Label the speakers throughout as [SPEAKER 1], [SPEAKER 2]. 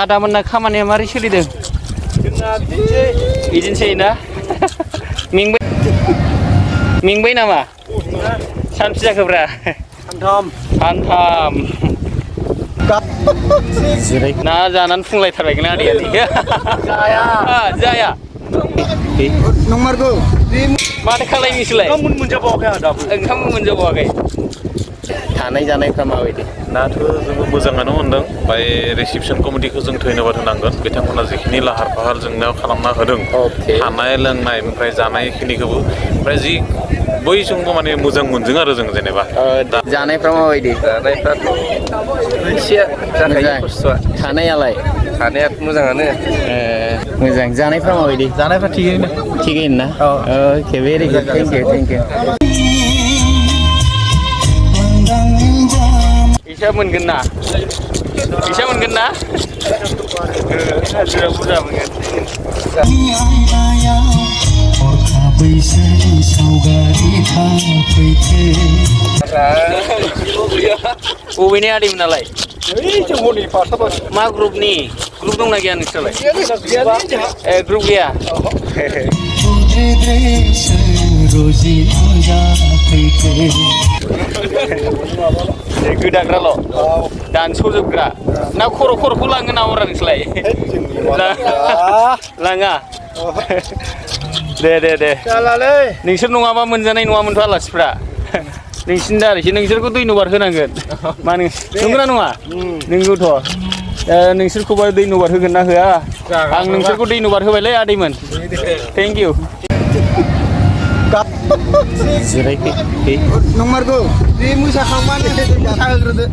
[SPEAKER 1] आदामोनना खामानिया मारै सोलिदों
[SPEAKER 2] जोंना
[SPEAKER 1] बिदिनोसै ना मेंबाय नामा सानबेसे जाखोब्रा सानथाम ना जानानै फुंलायथारबायगोन आदैया जाया
[SPEAKER 2] नंमारगौ
[SPEAKER 1] माथो खालाय नोंसोरलाय
[SPEAKER 2] ओंखाम
[SPEAKER 1] मोनजाबावाखै थानाय जानायफ्रा माबायदि
[SPEAKER 3] दाथ' जोङो मोजाङानो मोनदों ओमफ्राय रिसिपसन कमिटिखौ जों धन्यबाद होनांगोन बिथांमोना जिखिनि लाहार फाहार जोंनाव खालामना होदों थानाय लोंनाय ओमफ्राय जानायखिनिखौबो ओमफ्राय जि बयजोंबो माने मोजां मोनदों आरो जों जेनेबा
[SPEAKER 1] जानायफ्रा माबायदि
[SPEAKER 4] जानायफ्राथ' एसे जाखायो खस्थ'आ थानायाथ' मोजाङानो
[SPEAKER 1] मोजां जानायफ्रा माबायदि
[SPEAKER 2] जानायफ्रा
[SPEAKER 1] थिगैनो ना अके भेरि गुड थेंक इउ फैसा मोनगोन ना हाजिरा बुरजा मोनगोन बबेनि आदैमोनालाय मा ग्रुपनि ग्रुप दंना गैया नोंसोरलाय ग्रुप गैया गोदाग्राल' दानस'जोबग्रा ना खर'खौ लाङो ना हरा नोंसोरलाय लाङा दे नोंसोर नङाबा मोनजानाय नङामोनथ' आलासिफ्रा नोंसिनि दारैसो नोंसोरखौ दैनबार होनांगोन मा नंगौना नङा नोंगौथ' नोंसोरखौबा दैनबार होगोन ना होआ आं नोंसोरखौ दैनबार होबायलै आदैमोन थेंक इउ
[SPEAKER 2] नंमारगौ बे मोसाखांबानो मोसाहोग्रोदो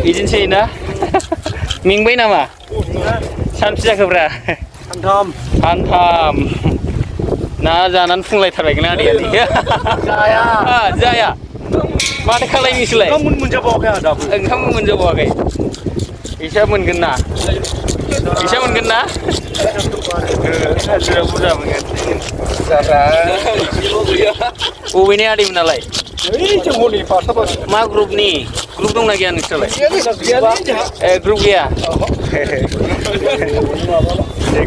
[SPEAKER 1] बिदिनोसै ना मेंबाय नामा सानबेसे जाखोब्रा सानथाम ना जानानै फुंलायथारबाय ना आदैया जाया माथो खालायनो नोंसोरलाय ओंखाम मोनजाबावाखै फैसा मोनगोन ना हाजिरा बुरजा मोनगोन बबेनि आदैमोनालाय मा ग्रुप दंना गैया नोंसोरलाय ग्रुप गैया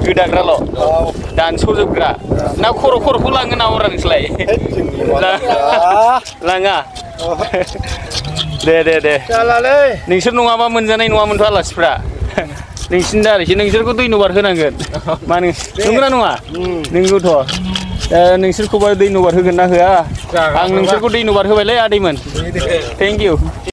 [SPEAKER 1] गोदाग्राल' दानस'जोबग्रा ना खर'खौ लाङो ना हरा नोंसोरलाय लाङा दे नोंसोर नङाबा मोनजानाय नङामोनथ' आलासिफ्रा नोंसिनि दारैसो नोंसोरखौ दैनबार होनांगोन मानो नंगौना नङा नंगौथ' नोंसोरखौबा दैनबार होगोन ना होआ आं नोंसोरखौ दैनबार होबायलै आदैमोन थेंक इउ